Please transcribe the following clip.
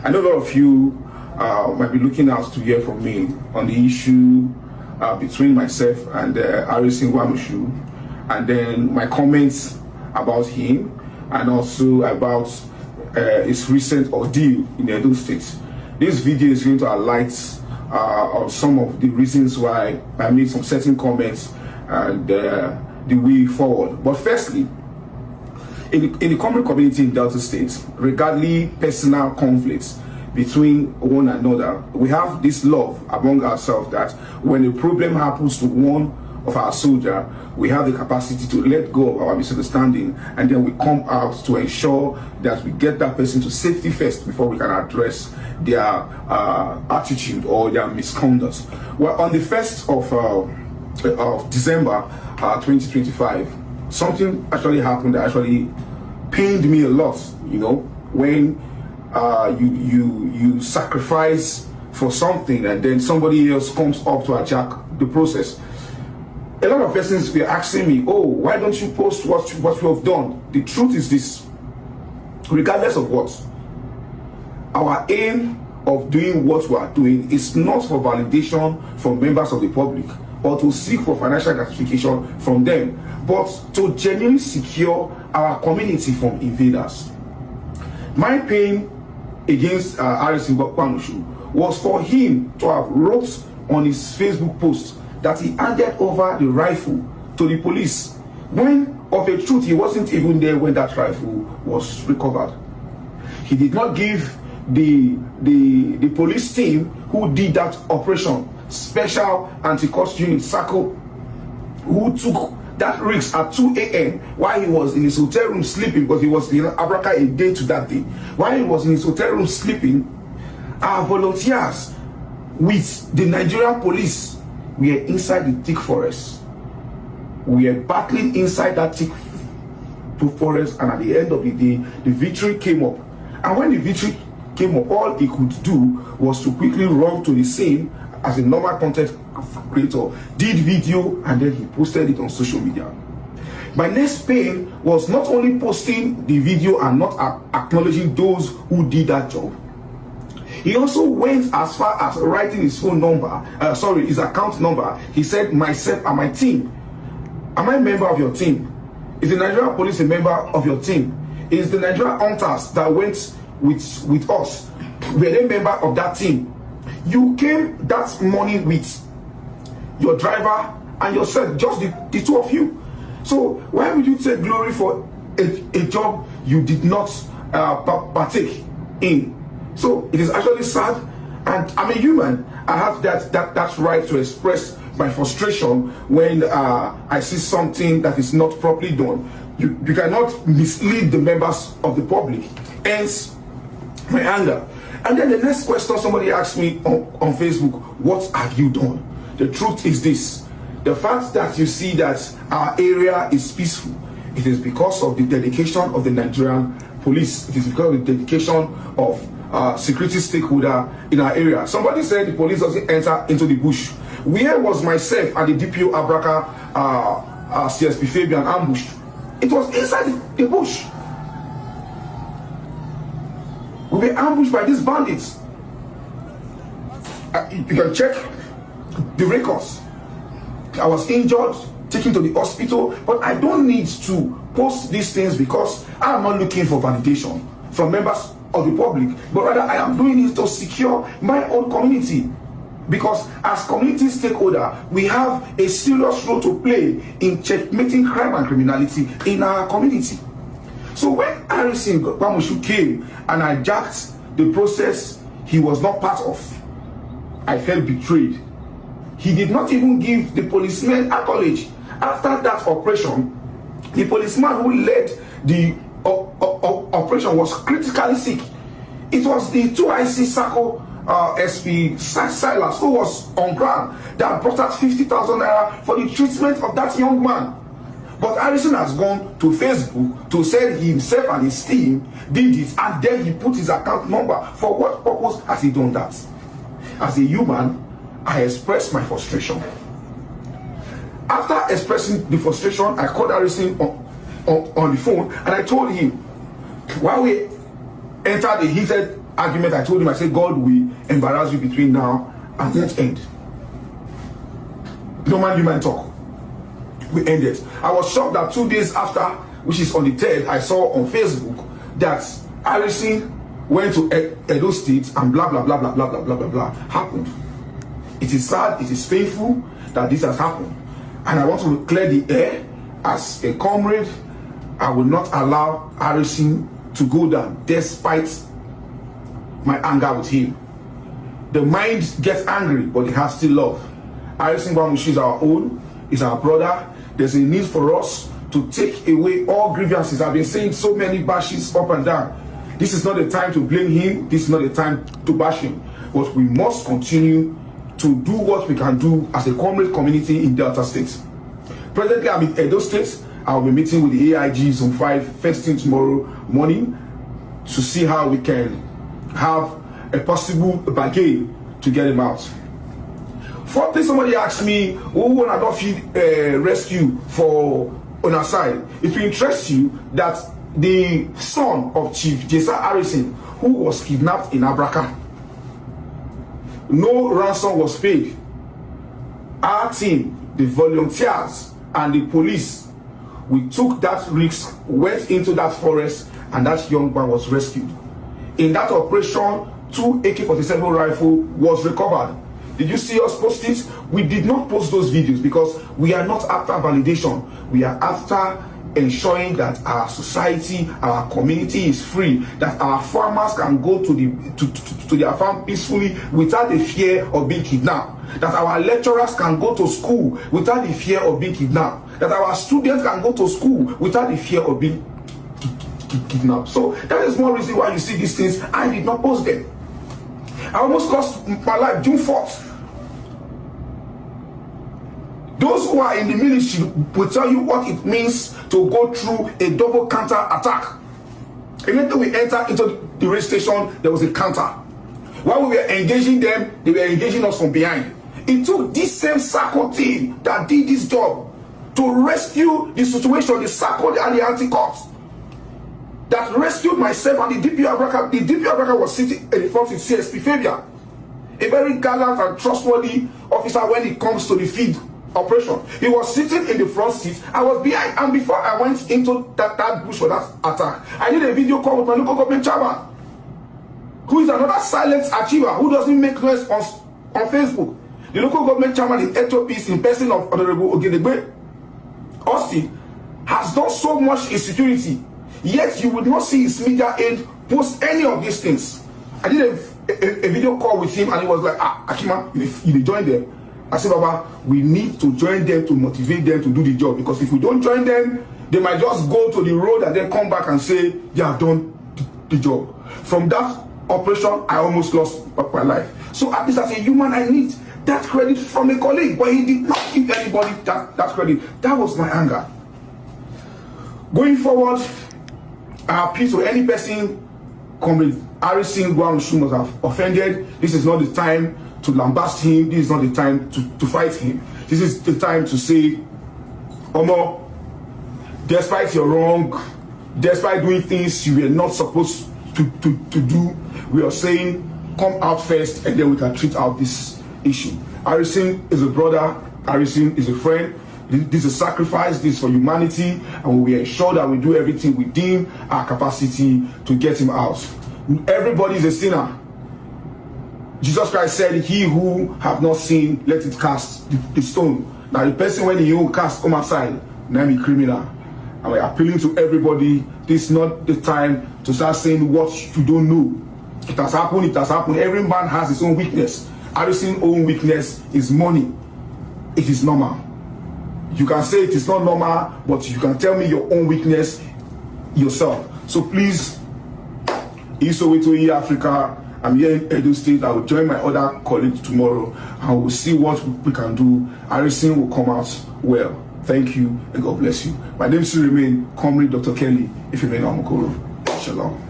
I know a lot of you might be looking out to hear from me on the issue between myself and Harrison Wamushu, and then my comments about him, and also about his recent ordeal in Edo State. This video is going to highlight on some of the reasons why I made some certain comments and the way forward. But firstly, in the common community in Delta State, regarding personal conflicts between one another, we have this love among ourselves that when a problem happens to one of our soldiers, we have the capacity to let go of our misunderstanding, and then we come out to ensure that we get that person to safety first before we can address their attitude or their misconduct. Well, on the 1st of December 2025, something actually happened that actually pained me a lot. You know, when you sacrifice for something and then somebody else comes up to hijack the process. A lot of persons were asking me, oh, why don't you post what you have done? The truth is this: regardless of what, our aim of doing what we are doing is not for validation from members of the public or to seek for financial gratification from them, but to genuinely secure our community from invaders. My pain against Harrison Wamushu was for him to have wrote on his Facebook post that he handed over the rifle to the police, when of a truth he wasn't even there when that rifle was recovered. He did not give the police team who did that operation, Special Anti-Cost Unit SACO, who took that risk at 2 a.m. while he was in his hotel room sleeping, because he was in Abraka a day to that day. While he was in his hotel room sleeping, our volunteers with the Nigerian police were inside the thick forest. We are battling inside that thick forest, and at the end of the day, the victory came up. And when the victory came up, all he could do was to quickly run to the scene as a normal content creator, did video, and then he posted it on social media. My next pain was not only posting the video and not acknowledging those who did that job. He also went as far as writing his phone number, his account number. He said, myself and my team. Am I a member of your team? Is the Nigerian police a member of your team? Is the Nigerian hunters that went with us, were they a member of that team? You came that morning with your driver and yourself, just the two of you. So why would you take glory for a job you did not partake in? So it is actually sad, and I'm a human. I have that right to express my frustration when I see something that is not properly done. You cannot mislead the members of the public, hence my anger. And then the next question somebody asked me on Facebook, what have you done? The truth is this: the fact that you see that our area is peaceful, it is because of the dedication of the Nigerian police. It is because of the dedication of security stakeholder in our area. Somebody said the police doesn't enter into the bush. Where was myself and the DPO Abraka CSP Fabian ambushed? It was inside the bush. We were ambushed by these bandits. You can check the records. I was injured, taken to the hospital, but I don't need to post these things because I'm not looking for validation from members of the public, but rather I am doing it to secure my own community. Because as community stakeholder, we have a serious role to play in checkmating crime and criminality in our community. So when Harrison Wamushu came and hijacked the process he was not part of, I felt betrayed. He did not even give the policeman accolade. After that operation, the policeman who led the operation was critically sick. It was the 2IC SACO SP Silas, who was on ground, that brought out 50,000 naira for the treatment of that young man. But Harrison has gone to Facebook to say himself and his team did it, and then he put his account number. For what purpose has he done that? As a human, I expressed my frustration. After expressing the frustration, I called Harrison on the phone and I told him, while we entered the heated argument, I told him, I said, God will embarrass you between now and that end. No man, human talk. We ended. I was shocked that 2 days after, which is on the 3rd, I saw on Facebook that Harrison went to Edo State and blah blah blah blah blah blah blah blah blah happened. It is sad, it is painful that this has happened. And I want to clear the air as a comrade. I will not allow Harrison to go down despite my anger with him. The mind gets angry, but the heart still love. Harrison Gwamushu is our own, is our brother. There's a need for us to take away all grievances. I've been saying so many bashes up and down. This is not the time to blame him. This is not the time to bash him. But we must continue to do what we can do as a comrade community in Delta State. Presently, I'm in Edo State. I'll be meeting with the AIG Zone 5 first thing tomorrow morning to see how we can have a possible bargain to get him out. Fourthly, somebody asked me, who want to feed rescue for on our side? It will interest you that the son of Chief Jesa Harrison, who was kidnapped in Abraka, no ransom was paid. Our team, the volunteers and the police, we took that risk, went into that forest, and that young man was rescued. In that operation, 2 AK-47 rifle was recovered. Did you see us post it? We did not post those videos because we are not after validation. We are after ensuring that our society, our community is free, that our farmers can go to their farm peacefully without the fear of being kidnapped, that our lecturers can go to school without the fear of being kidnapped, that our students can go to school without the fear of being kidnapped. So that is one reason why you see these things. I did not post them. I almost lost my life June 4th. Those who are in the military will tell you what it means to go through a double counter attack. Immediately we enter into the rail station, there was a counter. While we were engaging them, they were engaging us from behind. It took this same SACO team that did this job to rescue the situation, the SACO and the anti-cops, that rescued myself and the DPO Abraka. The DPO Abraka was sitting in the front with CSP Fabian, a very gallant and trustworthy officer when it comes to the field operation. He was sitting in the front seat. I was behind, and before I went into that bush for that attack, I did a video call with my local government chairman, who is another silent achiever who doesn't make noise on Facebook. The local government chairman in Ethiopia, in person of Honorable Ogedegbe Austin, has done so much in security, yet you would not see his media aid post any of these things. I did a video call with him, and he was like, Akima, you join them. I said, Baba, we need to join them to motivate them to do the job, because if we don't join them, they might just go to the road and then come back and say they have done the job. From that operation, I almost lost my life. So at least as a human, I need that credit from a colleague, but he did not give anybody that credit. That was my anger. Going forward, I appeal to any person, Comrade Harrison Gwamushu must have offended. This is not the time to lambast him. This is not the time to fight him. This is the time to say, Omo, despite your wrong, despite doing things you were not supposed to do, we are saying, come out first and then we can treat out this issue. Harrison is a brother. Harrison is a friend. This is a sacrifice. This is for humanity, and we ensure that we do everything within our capacity to get him out. Everybody is a sinner. Jesus Christ said, he who have not sinned, let it cast the stone. Now the person when he will cast come outside, now be criminal. And we're appealing to everybody. This is not the time to start saying what you don't know. It has happened, it has happened. Every man has his own weakness. Harrison's own weakness is money. It is normal. You can say it is not normal, but you can tell me your own weakness yourself. So please, Isoweto Africa, I'm here in Edo State. I will join my other colleagues tomorrow and we'll see what we can do. Harrison will come out well. Thank you and God bless you. My name still remains Comrade Dr. Kelly, if you may know Mokoro. Shalom.